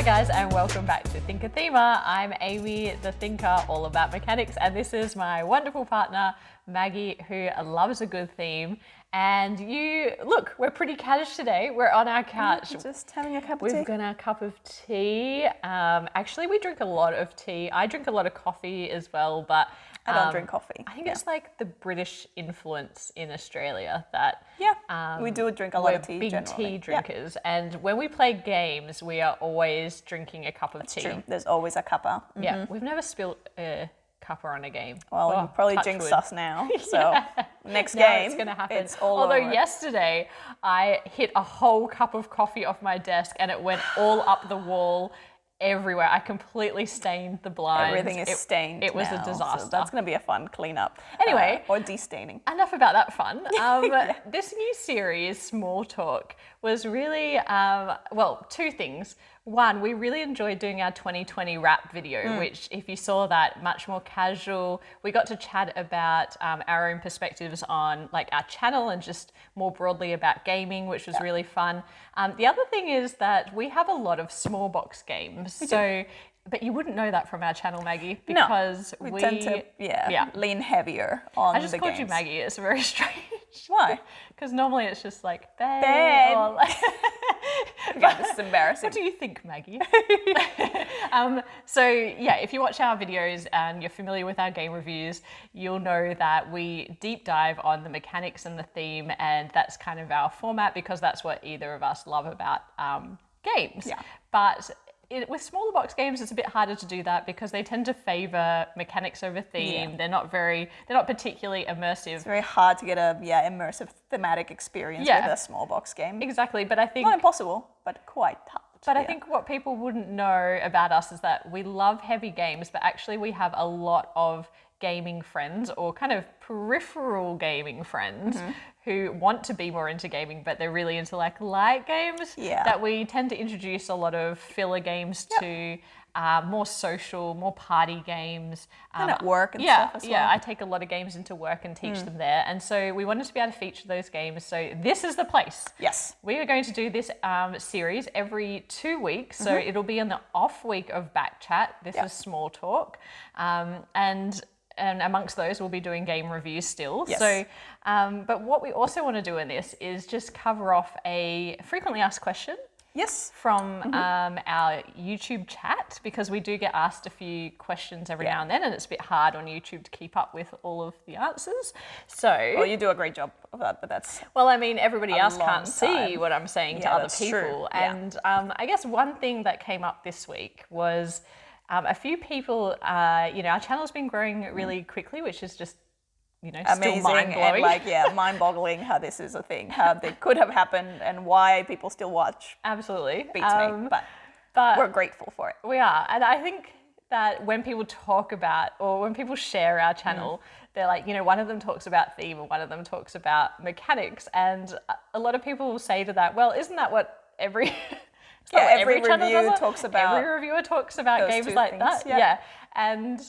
guys, and welcome back to ThinkerThemer. I'm Amy, the thinker, all about mechanics, and this is my wonderful partner, Maggie, who loves a good theme. And look, we're pretty cash today. We're on our couch. Just having a cup of tea. We've got our cup of tea. Actually, we drink a lot of tea. I drink a lot of coffee as well, but I don't drink coffee. I think it's like the British influence in Australia that we do drink a lot of tea. Big generally. tea drinkers, and when we play games, we are always drinking a cup of tea. True. There's always a cuppa. Yeah, we've never spilled a cuppa on a game. Well, you probably jinxed us now. So next game, it's gonna happen. It's all Although over. Yesterday, I hit a whole cup of coffee off my desk, and it went all up the wall. Everywhere. I completely stained the blinds. Everything is stained. It was now, a disaster. So that's going to be a fun cleanup. Anyway, or de-staining. Enough about that fun. This new series, Small Talk, was really, two things. One, we really enjoyed doing our 2020 wrap video, which if you saw that, much more casual. We got to chat about our own perspectives on like our channel and just more broadly about gaming, which was really fun. The other thing is that we have a lot of small box games. But you wouldn't know that from our channel, Maggie, because we tend to lean heavier on the games. I just called you Maggie. It's very strange. Why? Because normally it's just like, babe. Babe. God, this is embarrassing. What do you think, Maggie? If you watch our videos and you're familiar with our game reviews, you'll know that we deep dive on the mechanics and the theme, and that's kind of our format because that's what either of us love about games. Yeah. But with smaller box games, it's a bit harder to do that because they tend to favor mechanics over theme. Yeah. They're not particularly immersive. It's very hard to get a immersive thematic experience with a small box game. Exactly, but I think not impossible, but quite tough. But I think what people wouldn't know about us is that we love heavy games, but actually we have a lot of gaming friends or kind of peripheral gaming friends who want to be more into gaming, but they're really into like light games. Yeah. That we tend to introduce a lot of filler games to, more social, more party games. And at work and stuff as well. Yeah, I take a lot of games into work and teach them there. And so we wanted to be able to feature those games. So this is the place. Yes. We are going to do this series every 2 weeks. So it'll be in the off week of Back Chat. This is Small Talk. And amongst those, we'll be doing game reviews still. Yes. So, but what we also want to do in this is just cover off a frequently asked question. Yes. From our YouTube chat, because we do get asked a few questions every now and then, and it's a bit hard on YouTube to keep up with all of the answers. So, well, you do a great job of that, but that's everybody else can't see what I'm saying to other people. True. And I guess one thing that came up this week was a few people. Our channel's been growing really quickly, which is just amazing, still mind-blowing. and mind-boggling how this is a thing, how they could have happened, and why people still watch. Absolutely, beats me, but we're grateful for it. We are, and I think that when people talk about or when people share our channel, they're like, one of them talks about theme and one of them talks about mechanics, and a lot of people will say to that, well, isn't that what every every channel review does? talks about. Every reviewer talks about games like things. that. Yeah. And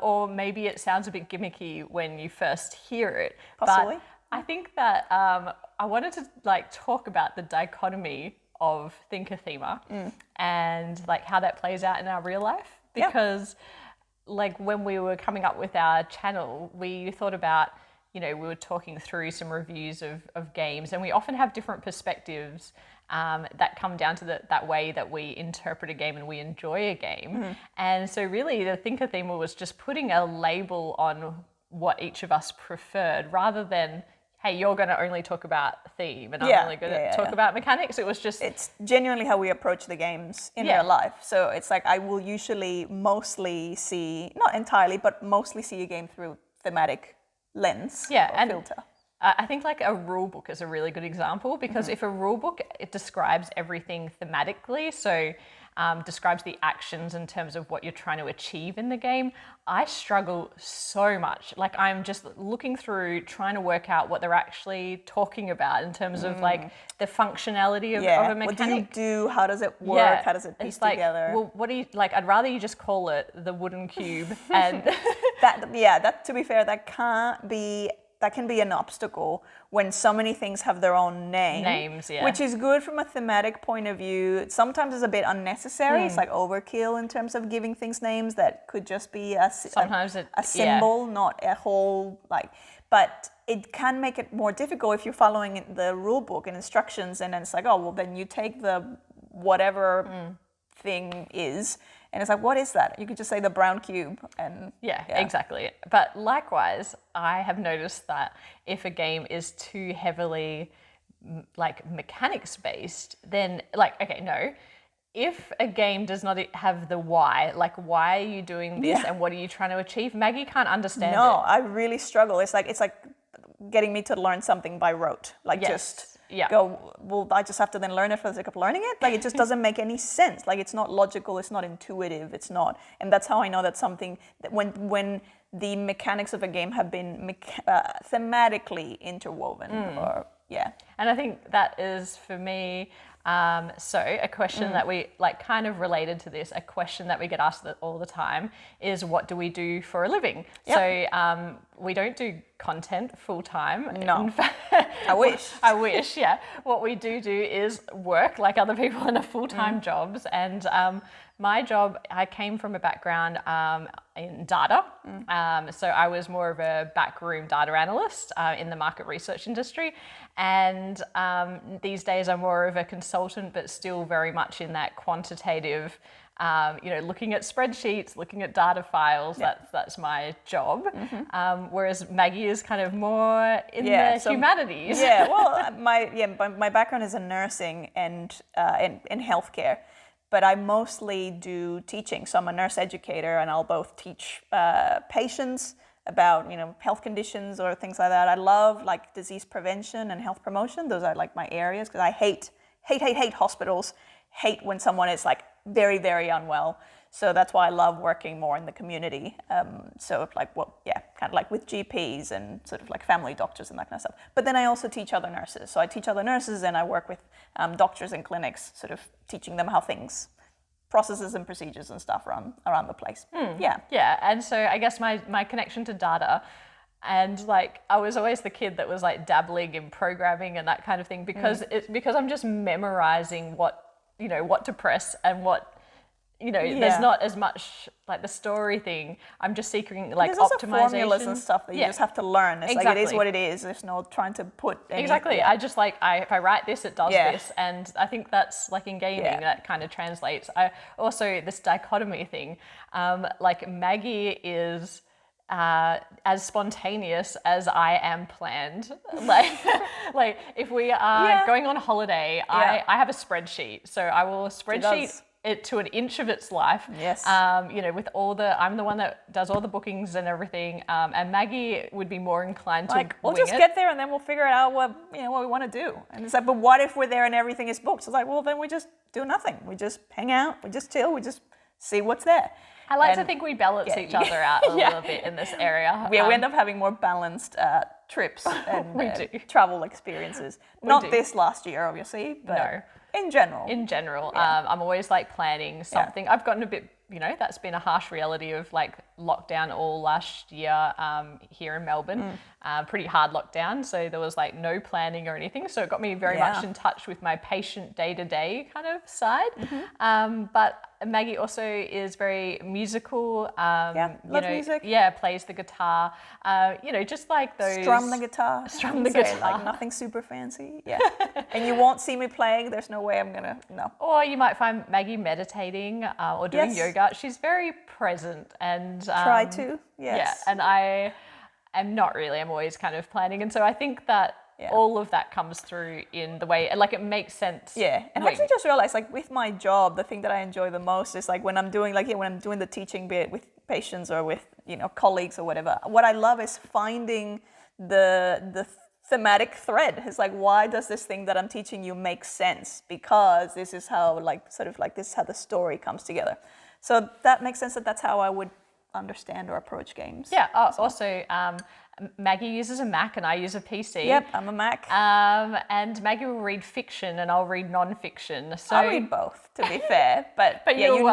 or maybe it sounds a bit gimmicky when you first hear it. Possibly. But I think that I wanted to talk about the dichotomy of ThinkerThemer and how that plays out in our real life, because when we were coming up with our channel, we thought about, we were talking through some reviews of games, and we often have different perspectives that come down to that way that we interpret a game and we enjoy a game. And so really the ThinkerThemer was just putting a label on what each of us preferred, rather than, hey, you're going to only talk about theme and I'm only going to talk about mechanics. It was just... It's genuinely how we approach the games in real life. So it's like I will usually mostly see, not entirely, but mostly see a game through thematic lens or filter. I think a rule book is a really good example, because if a rule book, it describes everything thematically, so describes the actions in terms of what you're trying to achieve in the game, I struggle so much. I'm just looking through, trying to work out what they're actually talking about in terms of the functionality of a mechanic. What do you do? How does it work? How does it piece together? Well, what do you I'd rather you just call it the wooden cube, and that to be fair, that can't be that can be an obstacle when so many things have their own names, which is good from a thematic point of view. Sometimes it's a bit unnecessary. It's like overkill in terms of giving things names that could just be a symbol, not a whole but it can make it more difficult if you're following the rule book and instructions, and then it's like, oh, well, then you take the whatever thing is, and it's like, what is that? You could just say the brown cube. And yeah, exactly. But likewise, I have noticed that if a game is too heavily like mechanics based, then if a game does not have the why, like why are you doing this and what are you trying to achieve, Maggie can't understand it. No, I really struggle. It's like getting me to learn something by rote. Go, well, I just have to then learn it for the sake of learning it. Like, it just doesn't make any sense. Like, it's not logical, it's not intuitive, it's not. And that's how I know that something, that when the mechanics of a game have been thematically interwoven. And I think that is, for me, so a question that we kind of related to this, a question that we get asked all the time is, what do we do for a living? Yep. So we don't do content full time. No, I wish. I wish, yeah. What we do is work like other people in a full-time jobs. And my job, I came from a background in data. So I was more of a backroom data analyst in the market research industry. And these days I'm more of a consultant, but still very much in that quantitative, looking at spreadsheets, looking at data files. That's my job. Whereas Maggie is kind of more in the humanities. Yeah, well, my background is in nursing and in healthcare. But I mostly do teaching. So I'm a nurse educator, and I'll both teach patients about health conditions or things like that. I love disease prevention and health promotion. Those are my areas, because I hate hospitals. Hate when someone is very, very unwell. So that's why I love working more in the community. So kind of with GPs and sort of family doctors and that kind of stuff. But then I also teach other nurses. So I teach other nurses, and I work with doctors in clinics, sort of teaching them how things, processes and procedures and stuff run around the place. Yeah, and so I guess my connection to data, and I was always the kid that was dabbling in programming and that kind of thing, because I'm just memorizing what to press and what. There's not as much the story thing. I'm just seeking there's optimization. Also formulas and stuff that you just have to learn. It's exactly. It is what it is. There's no trying to put any, exactly. I just if I write this, it does this, and I think that's in gaming that kind of translates. I also, this dichotomy thing. Maggie is as spontaneous as I am planned. If we are going on holiday, I have a spreadsheet, so I will spreadsheet it to an inch of its life. Yes. With I'm the one that does all the bookings and everything. And Maggie would be more inclined to we'll just get there and then we'll figure out what we want to do. And it's but what if we're there and everything is booked? So it's well, then we just do nothing. We just hang out, we just chill, we just see what's there. I like to think we balance each other out a little bit in this area. We end up having more balanced trips and travel experiences. Not this last year, obviously, but no. In general. I'm always planning something. I've gotten a bit, that's been a harsh reality of lockdown all last year here in Melbourne. Pretty hard lockdown. So there was no planning or anything. So it got me very much in touch with my patient day-to-day kind of side. But Maggie also is very musical. Love music. Yeah, plays the guitar. Just those. Strum the guitar. Nothing super fancy. Yeah. And you won't see me playing. There's no way I'm gonna. No. Or you might find Maggie meditating or doing yoga. She's very present and. Try to. Yes. Yeah, and I am not really. I'm always kind of planning, and so I think that. All of that comes through in the way, it makes sense. Yeah, and I actually just realized, with my job, the thing that I enjoy the most is when I'm doing the teaching bit with patients or with colleagues or whatever. What I love is finding the thematic thread. It's why does this thing that I'm teaching you make sense? Because this is how this is how the story comes together. So that makes sense. That's how I would understand or approach games. Yeah. Also. Maggie uses a Mac and I use a PC. Yep, I'm a Mac. And Maggie will read fiction and I'll read non-fiction. So I read both, to be fair. But you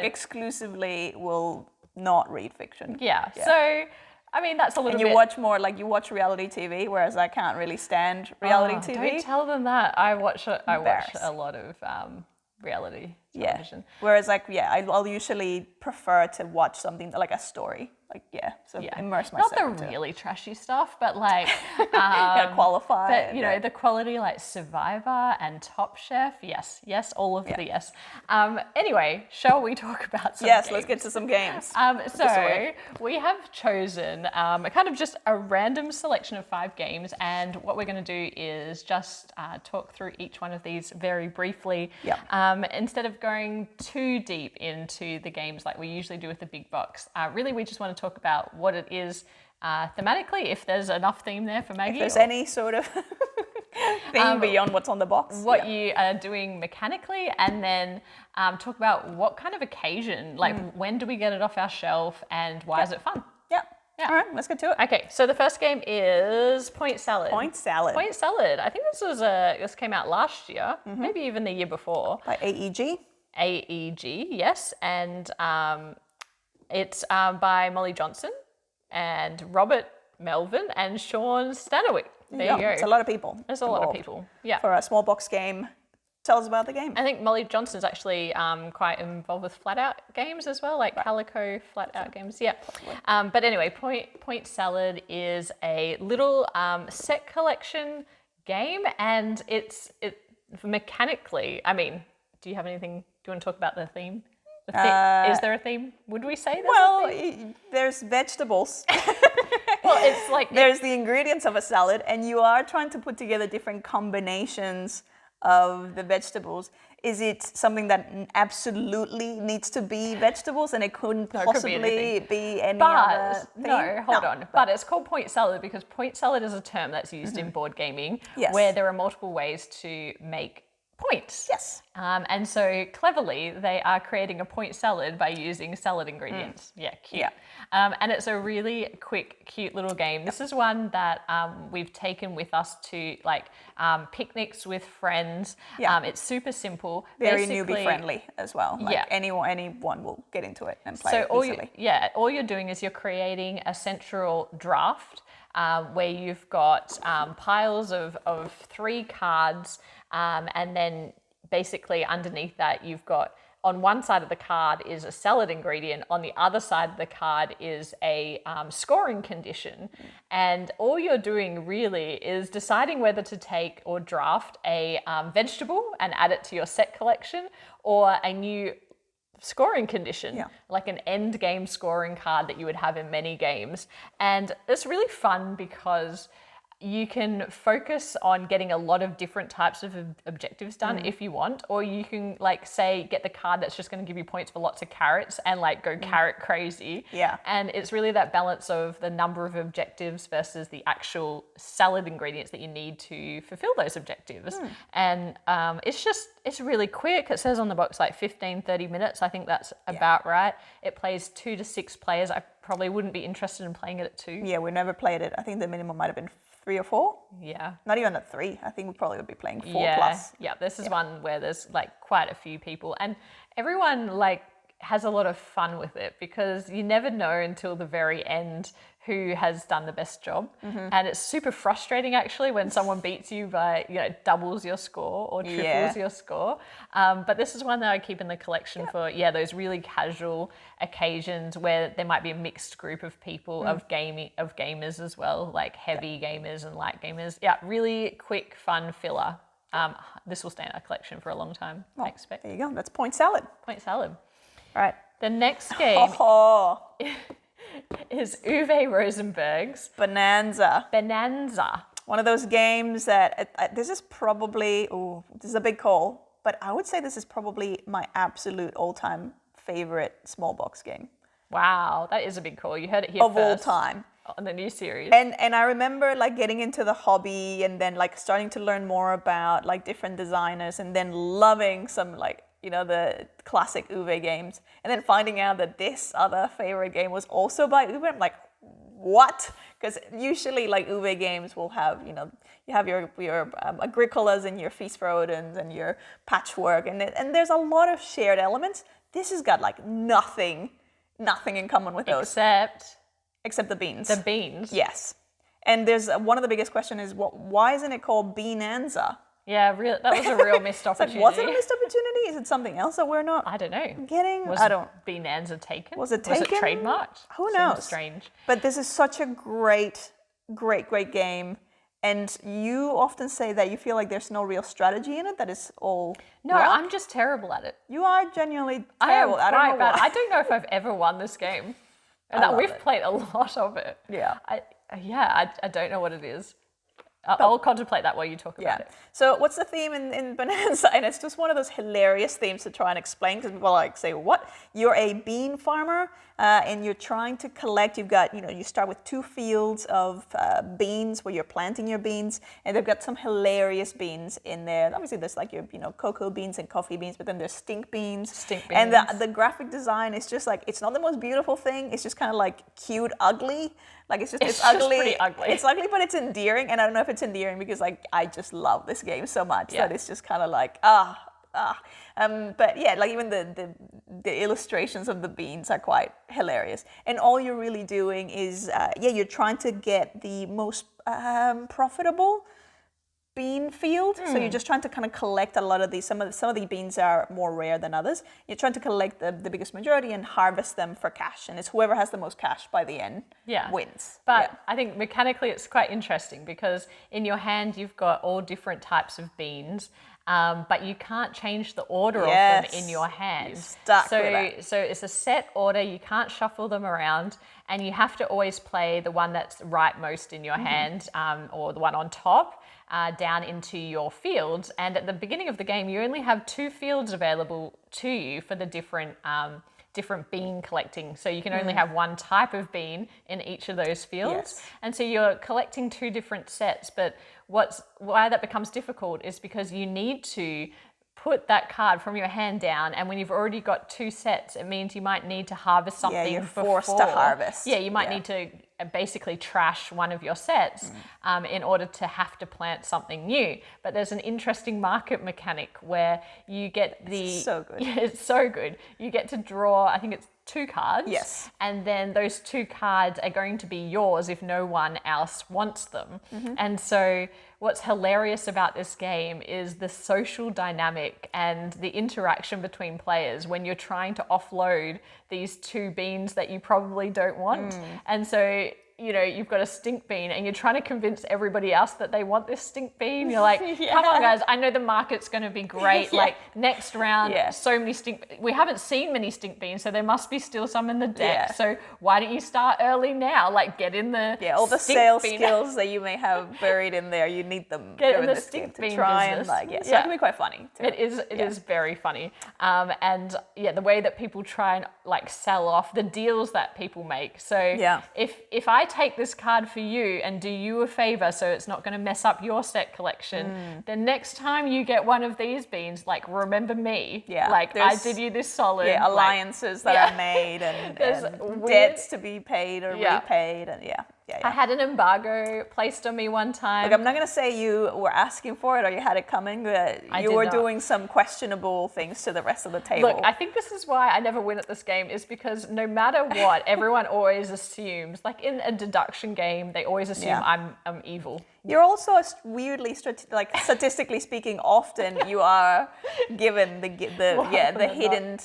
exclusively will not read fiction. Yeah. So I mean, that's a little And you bit... watch more, like you watch reality TV, whereas I can't really stand reality TV. Don't tell them that. I watch a lot of reality television. Whereas I'll usually prefer to watch something like a story. Immerse myself. Not the really trashy stuff, but like gotta qualify. But you know, the quality like Survivor and Top Chef. Yes, all of the yes. Anyway, shall we talk about some games? Let's get to some games. So we have chosen a kind of just a random selection of 5 games, and what we're going to do is just talk through each one of these very briefly. Instead of going too deep into the games like we usually do with the big box, really we just want to talk about what it is thematically, if there's enough theme there for Maggie. If there's any sort of theme beyond what's on the box. What you are doing mechanically, and then talk about what kind of occasion, like when do we get it off our shelf and why is it fun? All right, let's get to it. Okay, so the first game is Point Salad. Point Salad. I think this came out last year, maybe even the year before. By AEG. AEG, yes, and it's by Molly Johnson and Robert Melvin and Sean Stanowitz. There you go. It's a lot of people. There's a lot of people. Yeah. For a small box game. Tell us about the game. I think Molly Johnson's actually quite involved with flat out games as well, like Calico flat out games. Yeah. But anyway, Point Salad is a little set collection game, and it's mechanically. I mean, do you have anything? Do you want to talk about the theme? Is there a theme? Would we say there's a theme? There's vegetables. Well, it's like there's the ingredients of a salad, and you are trying to put together different combinations of the vegetables. Is it something that absolutely needs to be vegetables and it couldn't possibly be any other thing? No, hold on. But it's called Point Salad because Point Salad is a term that's used in board gaming where there are multiple ways to make points. Yes. And so cleverly, they are creating a point salad by using salad ingredients. Yeah, cute. Yeah. And it's a really quick, cute little game. This is one that we've taken with us to like picnics with friends. Yeah. It's super simple. Very newbie friendly as well. Like anyone will get into it and play it easily. All you're doing is you're creating a central draft where you've got piles of 3 cards, and then basically underneath that you've got, on one side of the card is a salad ingredient, on the other side of the card is a scoring condition. And all you're doing really is deciding whether to take or draft a vegetable and add it to your set collection, or a new scoring condition, like an end game scoring card that you would have in many games. And it's really fun because you can focus on getting a lot of different types of objectives done if you want, or you can like say get the card that's just going to give you points for lots of carrots and like go carrot crazy. Yeah. And it's really that balance of the number of objectives versus the actual salad ingredients that you need to fulfill those objectives. And it's really quick. It says on the box like 15-30 minutes. I think that's about right. It plays 2 to 6 players. I probably wouldn't be interested in playing it at 2. Yeah, we never played it. I think the minimum might have been 3 or 4. Yeah. Not even at 3. I think we probably would be playing 4 plus. Yeah, this is one where there's like quite a few people, and everyone like has a lot of fun with it because you never know until the very end who has done the best job. And it's super frustrating actually when someone beats you by, doubles your score or triples your score. But this is one that I keep in the collection for, those really casual occasions where there might be a mixed group of people, of gamers as well, like heavy gamers and light gamers. Yeah, really quick, fun filler. This will stay in our collection for a long time, I expect. There you go. That's Point Salad. Point Salad. All right. The next game is Uwe Rosenberg's Bohnanza. One of those games that this is probably, this is a big call, but I would say this is probably my absolute all-time favorite small box game. Wow, that is a big call. You heard it here of first. All time. On the new series. And I remember like getting into the hobby and then like starting to learn more about like different designers and then loving some like, the classic Uwe games, and then finding out that this other favorite game was also by Uwe. I'm like, what? Because usually like Uwe games will have, you have your Agricolas and your Feast for Odins and your Patchwork, and there's a lot of shared elements. This has got like nothing in common with those. Except Except the beans. The beans. Yes. And there's one of the biggest questions is, why isn't it called Bohnanza? Yeah, that was a real missed opportunity. Was it a missed opportunity? Is it something else that we're not I don't know. getting? Was I don't. Bohnanza taken? Was it taken? Was it trademarked? Who Seems knows? strange. But this is such a great game. And you often say that you feel like there's no real strategy in it, that it's all No, luck. I'm just terrible at it. You are genuinely I am terrible. quite don't know bad. why. I don't know if I've ever won this game. And love we've it. played a lot of it. Yeah. I don't know what it is. I'll contemplate that while you talk about it. So what's the theme in Bohnanza? And it's just one of those hilarious themes to try and explain, because people say, what? You're a bean farmer and you're trying to collect, you start with 2 fields of beans where you're planting your beans, and they've got some hilarious beans in there. Obviously there's like your, cocoa beans and coffee beans, but then there's stink beans. And the graphic design is just like, it's not the most beautiful thing. It's just kind of like cute, ugly. Like it's ugly. Just pretty ugly. It's ugly, but it's endearing. And I don't know if it's endearing because I just love this game so much that it's just kind of like but yeah, like even the illustrations of the beans are quite hilarious. And all you're really doing is you're trying to get the most profitable bean field. So you're just trying to kind of collect a lot of these. Some of the beans are more rare than others. You're trying to collect the biggest majority and harvest them for cash. And it's whoever has the most cash by the end wins. But I think mechanically it's quite interesting because in your hand you've got all different types of beans. But you can't change the order of them in your hand. You're stuck with that. So it's a set order. You can't shuffle them around, and you have to always play the one that's rightmost in your hand, or the one on top, down into your fields. And at the beginning of the game, you only have 2 fields available to you for the different bean collecting. So you can only have one type of bean in each of those fields. Yes. And so you're collecting 2 different sets, but why that becomes difficult is because you need to put that card from your hand down, and when you've already got 2 sets, it means you might need to harvest something. Yeah, you're forced to harvest. Yeah, you might need to basically trash one of your sets in order to have to plant something new. But there's an interesting market mechanic where you get It's so good. Yeah, it's so good. You get to draw, I think it's 2 cards. Yes. And then those 2 cards are going to be yours if no one else wants them. And so what's hilarious about this game is the social dynamic and the interaction between players when you're trying to offload these 2 beans that you probably don't want. And so you've got a stink bean and you're trying to convince everybody else that they want this stink bean. You're like, come on guys, I know the market's going to be great. Like next round, so many we haven't seen many stink beans, so there must be still some in the deck. So why don't you start early now? Like get in the all the sales skills that you may have buried in there, you need them in the this game stink to bean try business. and so it can be quite funny too. It is very funny. And the way that people try and like sell off the deals that people make. So if I take this card for you and do you a favor so it's not going to mess up your set collection, then next time you get one of these beans, like remember me. Like I did you this solid. Alliances that are made and debts to be paid or repaid and I had an embargo placed on me one time. Look, I'm not going to say you were asking for it or you had it coming, but you were doing some questionable things to the rest of the table. Look, I think this is why I never win at this game, is because no matter what, everyone always assumes, like in a deduction game, they always assume I'm evil. You're also weirdly, statistically speaking, often you are given the hidden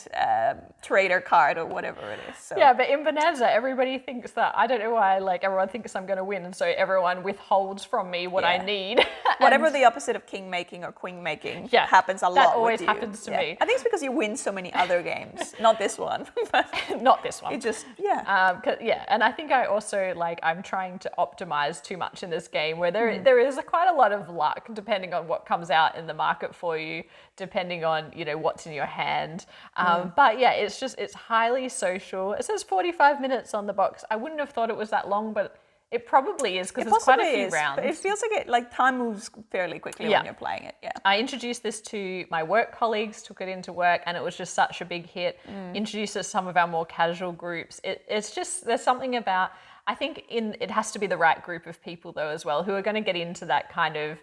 trader card or whatever it is. So. Yeah, but in Bohnanza, everybody thinks that, I don't know why, like everyone thinks I'm going to win, and so everyone withholds from me what I need. Whatever the opposite of king making or queen making happens a lot. That always with you. happens to me. I think it's because you win so many other games, not this one. Not this one. It just and I think I also I'm trying to optimize too much in this game where there is quite a lot of luck depending on what comes out in the market for you, depending on what's in your hand. But it's highly social. It says 45 minutes on the box. I wouldn't have thought it was that long, but it probably is because it's quite a few rounds. But it feels like time moves fairly quickly when you're playing it. Yeah. I introduced this to my work colleagues, took it into work, and it was just such a big hit. Introduced it to some of our more casual groups. It's just, there's something about, I think it has to be the right group of people though as well, who are going to get into that kind of,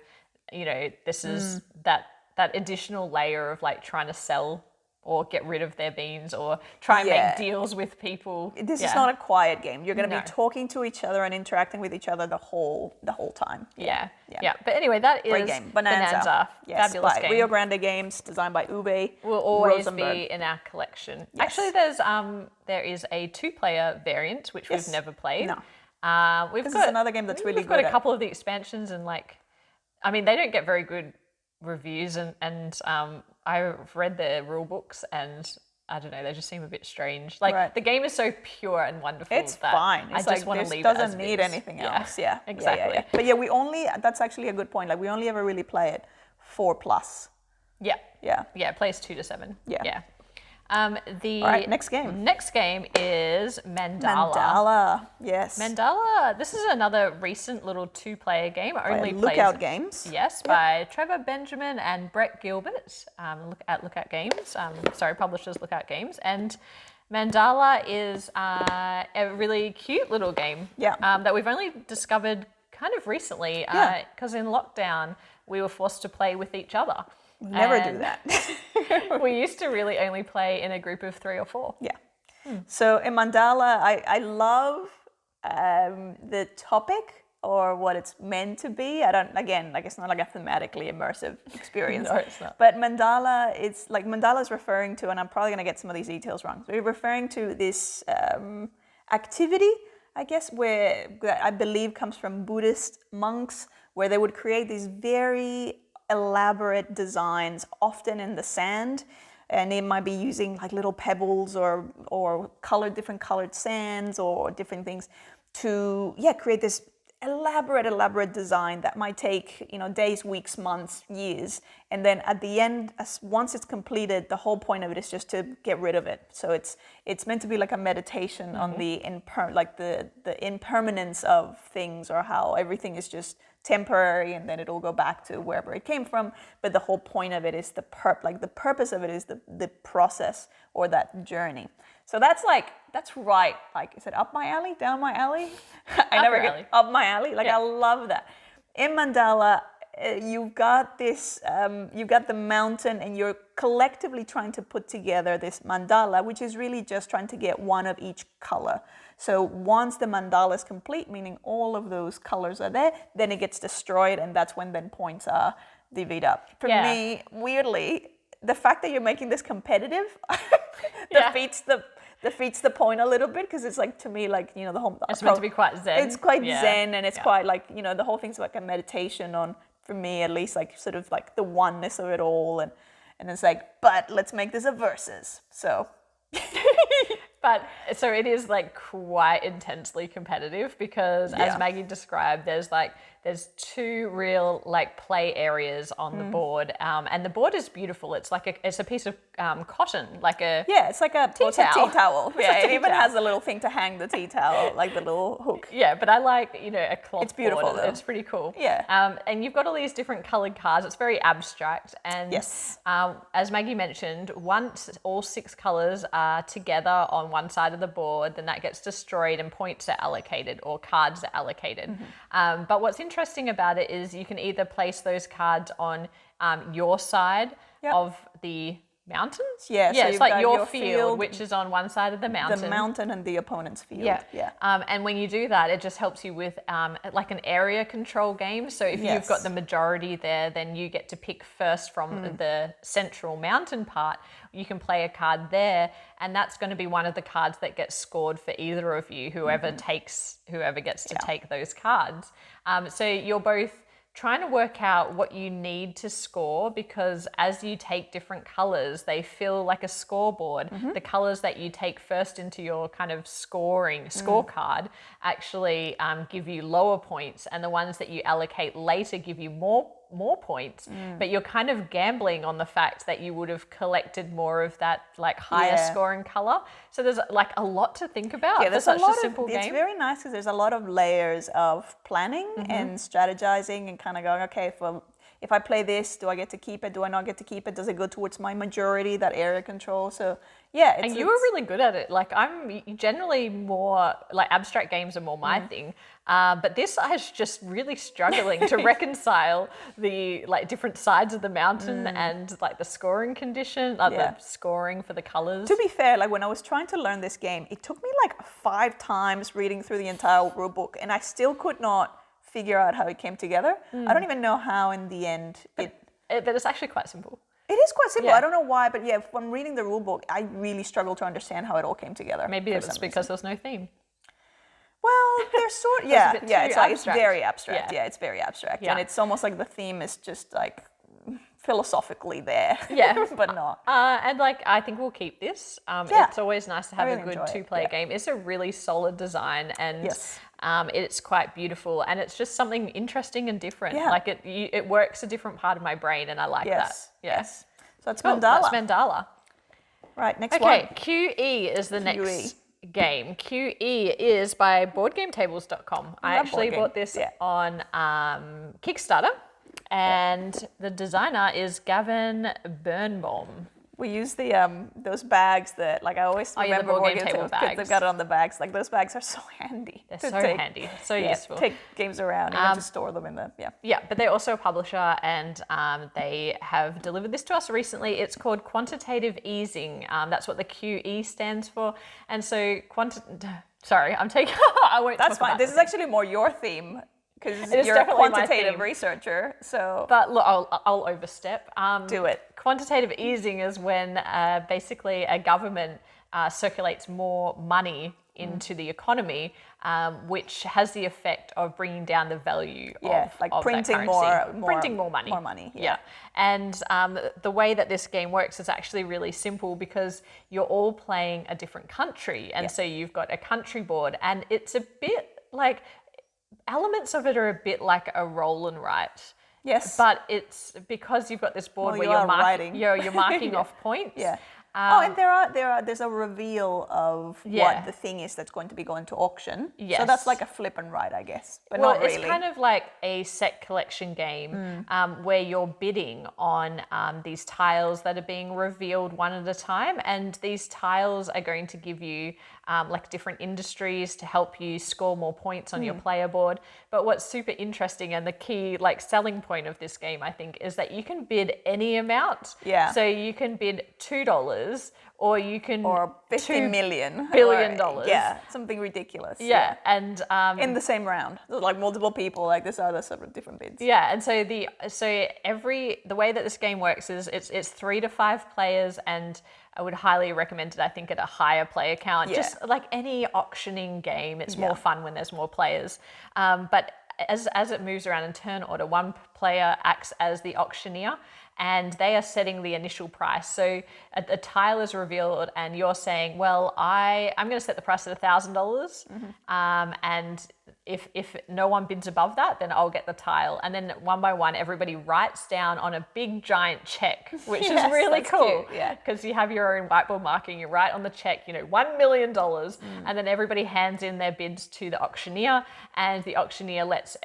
this is that additional layer of trying to sell or get rid of their beans or try and make deals with people. This is not a quiet game. You're going to No. be talking to each other and interacting with each other the whole time. Yeah. But anyway, that is Great game. Bohnanza. Yes, Fabulous by game. Rio Grande Games, designed by Uwe Will always Rosenberg. be in our collection. Yes. Actually, there is a 2-player variant which we've never played. No. We've This got is another game that's really We've got good a at- couple of the expansions and they don't get very good reviews and I've read the rule books and I don't know, they just seem a bit strange. Right. The game is so pure and wonderful. It's that fine. I It's just want to this leave it as doesn't it need is. anything else. Yeah, exactly. Yeah. But yeah, that's actually a good point. Like, we only ever really play it 4+. Yeah. Yeah. Yeah, it plays 2 to 7. Yeah. The All right, next game. Next game is Mandala. Mandala. Yes. Mandala. This is another recent little 2-player game. It only plays Lookout Games. Yes, by Trevor Benjamin and Brett Gilbert. Lookout Games. Publishers Lookout Games. And Mandala is a really cute little game. Yeah. That we've only discovered kind of recently. Because in lockdown we were forced to play with each other. Never do that. We used to really only play in a group of 3 or 4. Yeah. So in Mandala, I love the topic or what it's meant to be. It's not like a thematically immersive experience. No, it's not. But Mandala, Mandala's referring to, and I'm probably going to get some of these details wrong. So you're referring to this activity, I guess, where I believe comes from Buddhist monks, where they would create these very elaborate designs, often in the sand, and they might be using like little pebbles or different colored sands or different things to create this elaborate design that might take days, weeks, months, years, and then at the end, once it's completed, the whole point of it is just to get rid of it. So it's meant to be like a meditation on the impermanence of things, or how everything is just temporary and then it'll go back to wherever it came from. But the whole point of it is the purpose of it is the process or that journey. So that's right. Like, is it up my alley, down my alley? I never get up my alley. I love that. In Mandala, you've got the mountain, and you're collectively trying to put together this mandala, which is really just trying to get one of each color. So once the mandala is complete, meaning all of those colors are there, then it gets destroyed, and that's when then points are divvied up. For me, weirdly, the fact that you're making this competitive defeats the point a little bit, because it's like, to me, like, the whole... It's meant to be quite zen. It's quite zen, and it's quite like, the whole thing's like a meditation on, for me at least, like sort of like the oneness of it all, and it's like, but let's make this a versus. So... But so it is like quite intensely competitive, because as Maggie described, there's 2 real like play areas on the board, and the board is beautiful. It's like it's a piece of cotton, like a it's like a tea towel. It even towel. has a little thing to hang the tea towel, like the little hook. Yeah, but I like a cloth. It's beautiful board. though. It's pretty cool. Yeah. And you've got all these different colored cards. It's very abstract, and as Maggie mentioned, once all 6 colors are together on one side of the board, then that gets destroyed and points are allocated, or cards are allocated. But what's interesting about it is you can either place those cards on your side of the mountains. Yeah, so it's you've like got your your field, field, which is on one side of the mountain. The mountain and the opponent's field. Yeah. And when you do that, it just helps you with like an area control game. So if you've got the majority there, then you get to pick first from the central mountain part. You can play a card there, and that's going to be one of the cards that gets scored for either of you, whoever gets to take those cards. So you're both trying to work out what you need to score, because as you take different colors, they feel like a scoreboard. The colors that you take first into your kind of scorecard actually give you lower points, and the ones that you allocate later give you more points, but you're kind of gambling on the fact that you would have collected more of that like higher scoring color. So there's like a lot to think about. Yeah, there's such a simple game. It's very nice because there's a lot of layers of planning and strategizing and kind of going, okay, if I play this, do I get to keep it? Do I not get to keep it? Does it go towards my majority, that area control? So yeah. And you were really good at it. Like I'm generally more, like abstract games are more my thing. But this I was just really struggling to reconcile the like different sides of the mountain and like the scoring condition, the scoring for the colors. To be fair, like when I was trying to learn this game, it took me like 5 times reading through the entire rulebook, and I still could not figure out how it came together. I don't even know how in the end but it's actually quite simple. It is quite simple. I don't know why, but yeah, from reading the rulebook, I really struggled to understand how it all came together. Maybe it's because there's no theme. Well, there's sort of, it's like it's very abstract. Yeah. It's very abstract, and it's almost like the theme is just like philosophically there. Yeah, but not. And like I think we'll keep this. It's always nice to have a good 2-player game. It's a really solid design, and it's quite beautiful, and it's just something interesting and different. Yeah. Like it works a different part of my brain, and I like that. Yes. So that's cool. Mandala. That's Mandala. Right, next one. Okay, QE is the next game. QE is by BoardGameTables.com. I actually bought this on Kickstarter, and the designer is Gavin Birnbaum. We use the those bags that, like, I always remember board game table because bags. they've got it on the bags. Like, those bags are so handy. They're so handy, so useful. Take games around, even to store them in the Yeah, but they're also a publisher, and they have delivered this to us recently. It's called Quantitative Easing. That's what the QE stands for. And so sorry, I'm taking. I won't. That's fine. This is actually more your theme, because you're a quantitative researcher. So, but look, I'll overstep. Do it. Quantitative easing is when basically a government circulates more money into the economy, which has the effect of bringing down the value of printing that currency. printing more money. More money. Yeah. And the way that this game works is actually really simple, because you're all playing a different country, and so you've got a country board, and it's a bit like elements of it are a bit like a roll and write. Yes. But it's because you've got this board where you're marking off points. Yeah. And there's a reveal of what the thing is that's going to be going to auction. Yes. So that's like a flip and write, I guess. But well, not really. It's kind of like a set collection game where you're bidding on these tiles that are being revealed one at a time, and these tiles are going to give you like different industries to help you score more points on your player board. But what's super interesting, and the key like selling point of this game, I think, is that you can bid any amount. Yeah. So you can bid $2, or you can $50 million billion. Yeah, something ridiculous. Yeah. And in the same round, like multiple people, like this other sort of different bids. Yeah, and so the way that this game works is it's 3 to 5 players, and I would highly recommend it, I think, at a higher player count. Yeah. Just like any auctioning game, it's more fun when there's more players. But as it moves around in turn order, one player acts as the auctioneer, and they are setting the initial price. So a tile is revealed, and you're saying, well, I'm going to set the price at $1,000, and if no one bids above that, then I'll get the tile. And then one by one, everybody writes down on a big giant check, which is really cool. Cute, yeah. Because you have your own whiteboard marking, you write on the check, $1 million, and then everybody hands in their bids to the auctioneer, and the auctioneer lets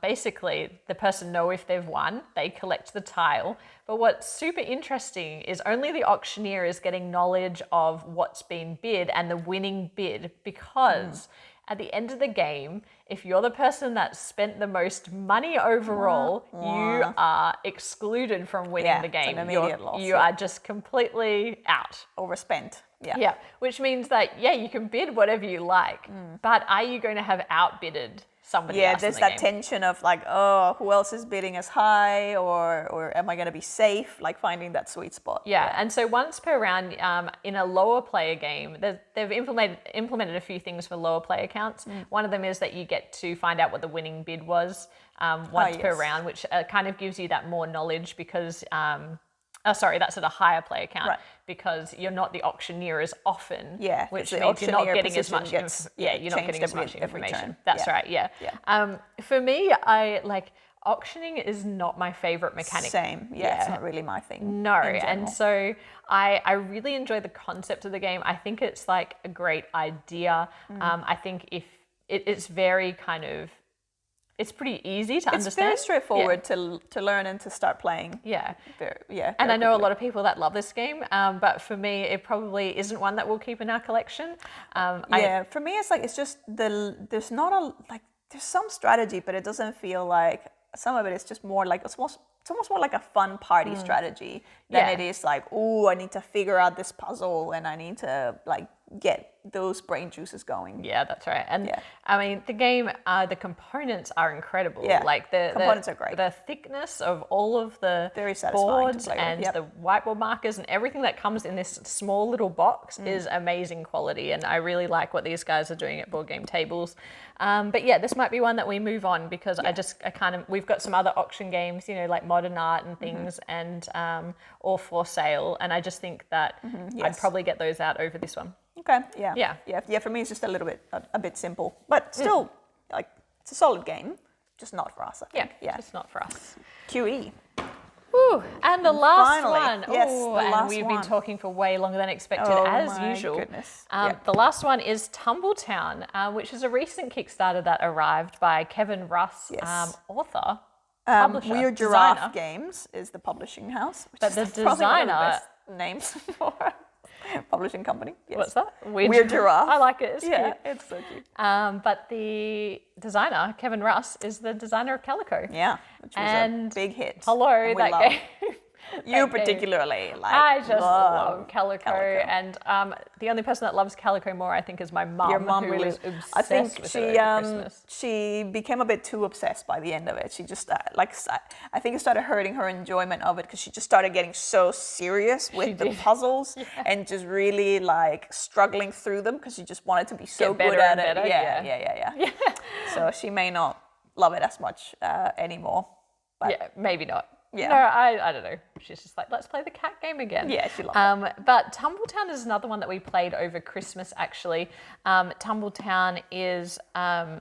basically the person know if they've won. They collect the tile. But what's super interesting is only the auctioneer is getting knowledge of what's been bid and the winning bid, because at the end of the game, if you're the person that spent the most money overall, you are excluded from winning the game. It's an immediate loss. You are just completely out. Overspent. Yeah, which means that, you can bid whatever you like, but are you going to have outbidded somebody else there's in the that game? tension of like, oh, who else is bidding as high, or am I going to be safe? Like finding that sweet spot. Yeah, and so once per round, in a lower player game, they've implemented a few things for lower player counts. One of them is that you get to find out what the winning bid was once per round, which kind of gives you that more knowledge, because that's at a higher player count, because you're not the auctioneer as often, which means you're not getting as much. You're not getting as much information. That's right. Yeah. For me, auctioning is not my favorite mechanic. Same. Yeah, it's not really my thing. No, and so I really enjoy the concept of the game. I think it's like a great idea. I think if it's very kind of it's pretty easy to It's understand. very straightforward to learn and to start playing. Yeah. And I know a lot of people that love this game, but for me, it probably isn't one that we'll keep in our collection. For me, it's just there's not there's some strategy, but it doesn't feel like some of it is just more like it's almost more like a fun party strategy than it is like, oh, I need to figure out this puzzle and I need to like get those brain juices going. Yeah, that's right. And I mean, the game, the components are incredible. Yeah, like the components are great. The thickness of all of the Very satisfying boards to play with. and the whiteboard markers and everything that comes in this small little box is amazing quality. And I really like what these guys are doing at Board Game Tables. But yeah, this might be one that we move on because we've got some other auction games, you know, like Modern Art and things and all for sale. And I just think that I'd probably get those out over this one. Okay. Yeah. For me, it's just a bit simple, but still, like it's a solid game, just not for us. I think. Yeah, just not for us. QE. Ooh, and the last Finally, one. yes, Ooh, the last we've one. been talking for way longer than expected, Oh as my usual. goodness. The last one is Tumble Town, which is a recent Kickstarter that arrived by Kevin Russ, Yes. author, publisher, Weird designer. Giraffe Games is the publishing house, which But is the probably one of the designer- best names for a publishing company. Yes. What's that? Weird Giraffe. I like it. It's Yeah, cute. it's so cute. But the designer, Kevin Russ, is the designer of Calico. Yeah, which was And a big hit. Hello, and we that love game. You that game. particularly like. I just love Calico. Calico. And the only person that loves Calico more, I think, is my mum. Your mum who really. was obsessed I think with she it over Christmas. she became a bit too obsessed by the end of it. She just I think it started hurting her enjoyment of it because she just started getting so serious with the puzzles and just really like struggling through them because she just wanted to be so Get better good at and it. better, Yeah. So she may not love it as much anymore. But Yeah, maybe not. Yeah. No, I don't know. She's just like, let's play the cat game again. Yeah, she loves it. But Tumble Town is another one that we played over Christmas, actually. Tumble Town is, I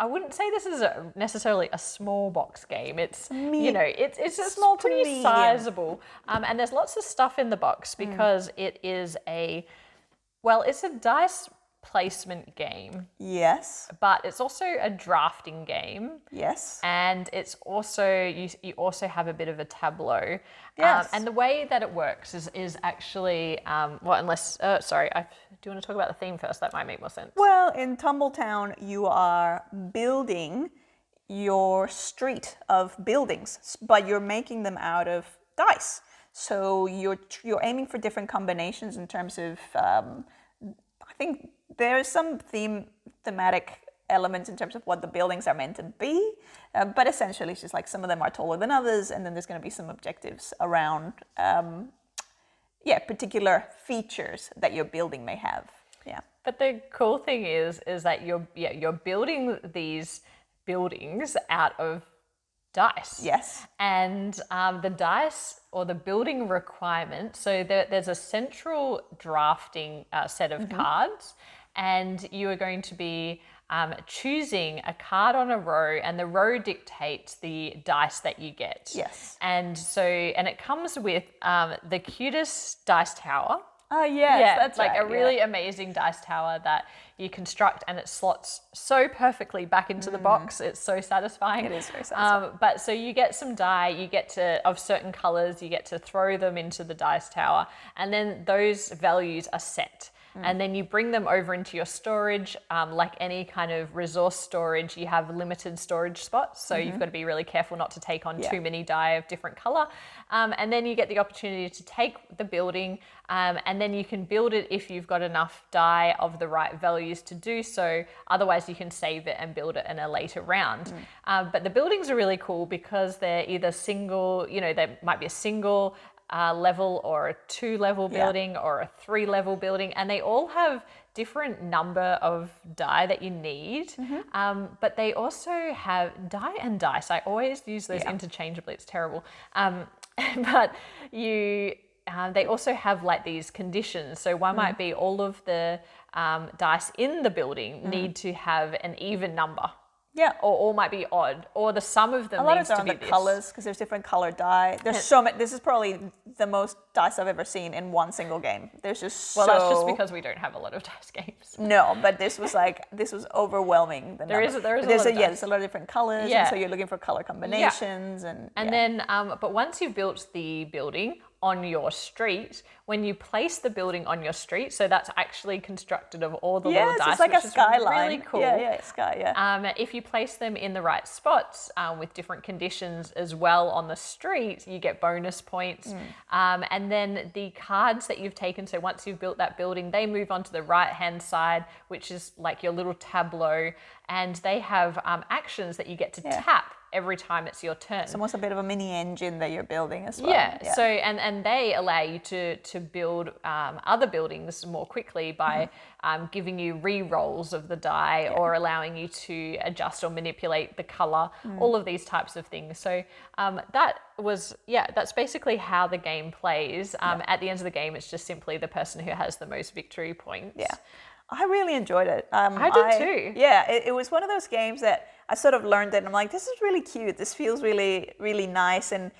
wouldn't say this is necessarily a small box game. It's, it's a small, pretty medium. sizable. And there's lots of stuff in the box because it is it's a dice placement game, Yes. but it's also a drafting game. Yes. And it's also, you also have a bit of a tableau. Yes. And the way that it works is actually, do you want to talk about the theme first? That might make more sense. Well, in Tumble Town, you are building your street of buildings, but you're making them out of dice. So you're aiming for different combinations in terms of, I think there's some thematic elements in terms of what the buildings are meant to be, but essentially it's just like some of them are taller than others, and then there's going to be some objectives around, particular features that your building may have. Yeah. But the cool thing is that you're building these buildings out of dice. Yes. And the dice or the building requirement, so there's a central drafting set of cards, and you are going to be choosing a card on a row, and the row dictates the dice that you get. Yes. And it comes with the cutest dice tower. Oh, yes, Yeah, that's like right. a really amazing dice tower that you construct, and it slots so perfectly back into the box. It's so satisfying. It is very satisfying. But so you get some die, of certain colors, you get to throw them into the dice tower, and then those values are set. And then you bring them over into your storage. Like any kind of resource storage, you have limited storage spots. So you've got to be really careful not to take on too many die of different color. And then you get the opportunity to take the building, and then you can build it if you've got enough die of the right values to do so. Otherwise, you can save it and build it in a later round. But the buildings are really cool because they're either single, there might be a single level or a 2-level building or a 3-level building, and they all have different number of die that you need, but they also have die and dice. I always use those interchangeably. It's terrible. But they also have like these conditions. So one might be all of the dice in the building need to have an even number. Yeah. Or all might be odd, or the sum of them A lot needs of to it be are on the this. colors because there's different color die. There's so many. This is probably the most dice I've ever seen in one single game. There's just Well, that's just because we don't have a lot of dice games. No, but this was overwhelming. There's a lot of dice. There's a lot of different colors, Yeah. and so you're looking for color combinations, and then, but once you've built the building on your street, when you place the building on your street, so that's actually constructed of all the little dice, it's like which a is skyline. really cool. If you place them in the right spots with different conditions as well on the street, you get bonus points. And then the cards that you've taken, so once you've built that building, they move on to the right-hand side, which is like your little tableau, and they have actions that you get to tap every time it's your turn. It's almost a bit of a mini engine that you're building as well. Yeah. So and they allow you to build other buildings more quickly by giving you re-rolls of the die or allowing you to adjust or manipulate the color, all of these types of things. So that's basically how the game plays. At the end of the game, it's just simply the person who has the most victory points. Yeah. I really enjoyed it. I did too. Yeah, it was one of those games that I sort of learned it and I'm like, this is really cute. This feels really, really nice. And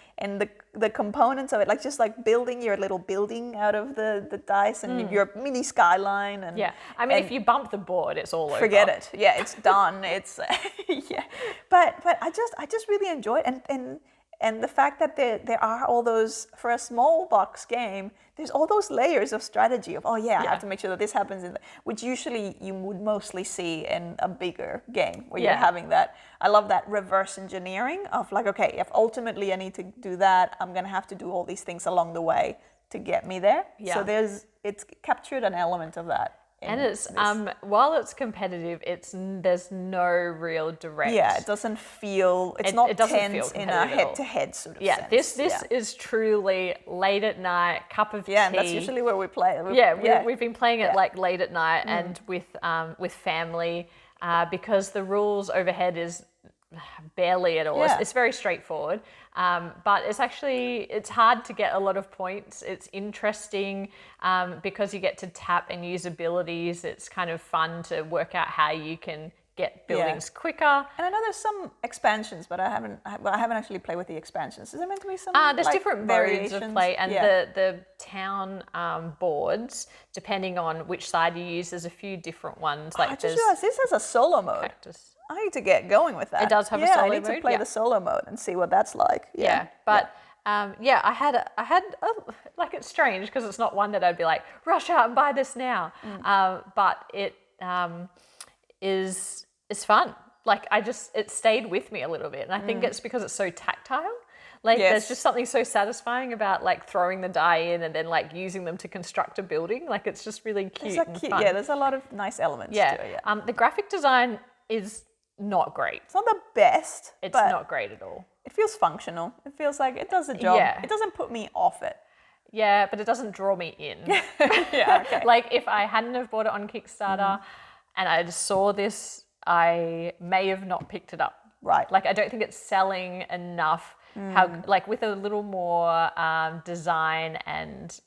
the components of it, like just like building your little building out of the dice and your mini skyline. And I mean, if you bump the board, it's all over. Forget it. Yeah, it's done. It's, But I just really enjoyed it. And the fact that there are all those, for a small box game, there's all those layers of strategy of, I have to make sure that this happens, which usually you would mostly see in a bigger game where you're having that. I love that reverse engineering of like, okay, if ultimately I need to do that, I'm going to have to do all these things along the way to get me there. Yeah. So it's captured an element of that. And it's while it's competitive, there's no real direct. Yeah, it doesn't feel. It's not tense in a head-to-head sort of sense. This is truly late at night, cup of tea. Yeah, and that's usually where we play. We've been playing it like late at night and with family because the rules overhead is barely at all. Yeah. It's very straightforward, but it's hard to get a lot of points. It's interesting because you get to tap and use abilities. It's kind of fun to work out how you can get buildings quicker. And I know there's some expansions, but I haven't actually played with the expansions. Is there meant to be some? There's different modes of play, and the town boards, depending on which side you use, there's a few different ones. Like I just realized this has a solo mode. Practice. I need to get going with that. It does have a solo mode. I need to play the solo mode and see what that's like. But I had like, it's strange because it's not one that I'd be like, rush out and buy this now. But it is fun. Like it stayed with me a little bit, and I think it's because it's so tactile. Like there's just something so satisfying about like throwing the die in and then like using them to construct a building. Like it's just really cute and fun. Yeah, there's a lot of nice elements to it. Yeah. The graphic design is not great. It's not the best. It's not great at all. It feels functional. It feels like it does the job. Yeah. It doesn't put me off it. Yeah, but it doesn't draw me in. Okay. Like if I hadn't have bought it on Kickstarter and I just saw this, I may have not picked it up. Right. Like I don't think it's selling enough. How like with a little more design and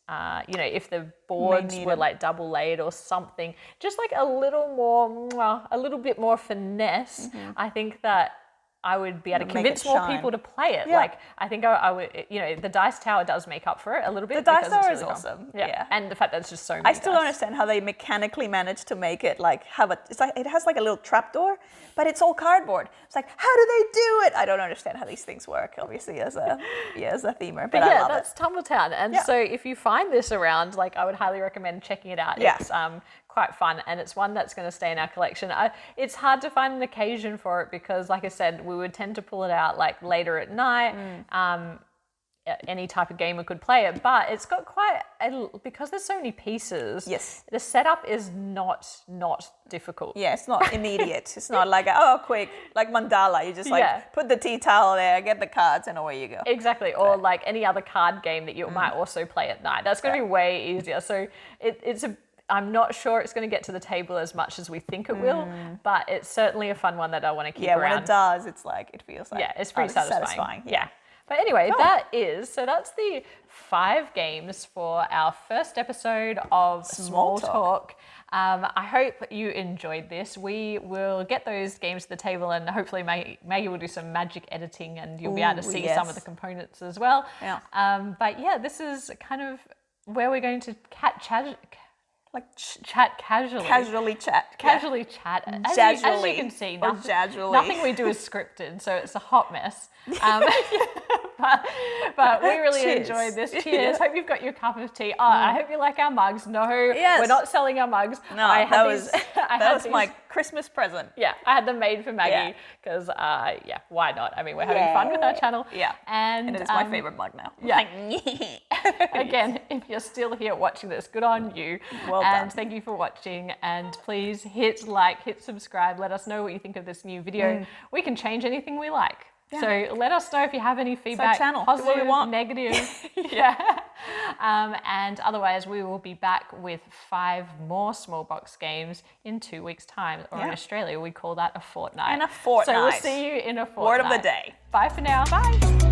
if the boards were like double laid or something, just like a little bit more finesse, I think that I would be able to convince more people to play it. Yeah. Like I think I would, the dice tower does make up for it a little bit. The dice tower is awesome. Yeah. And the fact that it's just so many I still don't understand how they mechanically managed to make it like it's like it has like a little trapdoor, but it's all cardboard. It's like, how do they do it? I don't understand how these things work, obviously, as a themer. But I love that's Tumble Town. And so if you find this around, like I would highly recommend checking it out. Yeah. It's quite fun, and it's one that's going to stay in our collection. It's hard to find an occasion for it because, like I said, we would tend to pull it out like later at night. Any type of gamer could play it, but it's got because there's so many pieces. Yes, the setup is not difficult. Yeah, it's not immediate. It's not like quick, like Mandala. You just put the tea towel there, get the cards, and away you go. Exactly, or like any other card game that you might also play at night. That's going to be way easier. So I'm not sure it's going to get to the table as much as we think it will, but it's certainly a fun one that I want to keep around. When it does, it feels like it's pretty satisfying. Yeah. But anyway, that's the 5 games for our first episode of Small Talk. I hope you enjoyed this. We will get those games to the table, and hopefully Maggie will do some magic editing, and you'll be able to see some of the components as well. Yeah. But yeah, this is kind of where we're going to chat casually. Casually chat. Casually chat. As you can see, nothing we do is scripted, so it's a hot mess. But we really enjoyed this. Cheers. Hope you've got your cup of tea. I hope you like our mugs. No, we're not selling our mugs. No, that was my Christmas present. Yeah, I had them made for Maggie because, why not? I mean, we're having fun with our channel. Yeah, and it is my favorite mug now. Yeah. Again, if you're still here watching this, good on you. Well done. And thank you for watching. And please hit like, hit subscribe. Let us know what you think of this new video. We can change anything we like. Yeah. So let us know if you have any feedback, positive, negative. And otherwise, we will be back with 5 more small box games in 2 weeks' time. Or in Australia, we call that a fortnight. In a fortnight. So we'll see you in a fortnight. Word of the day. Bye for now. Bye.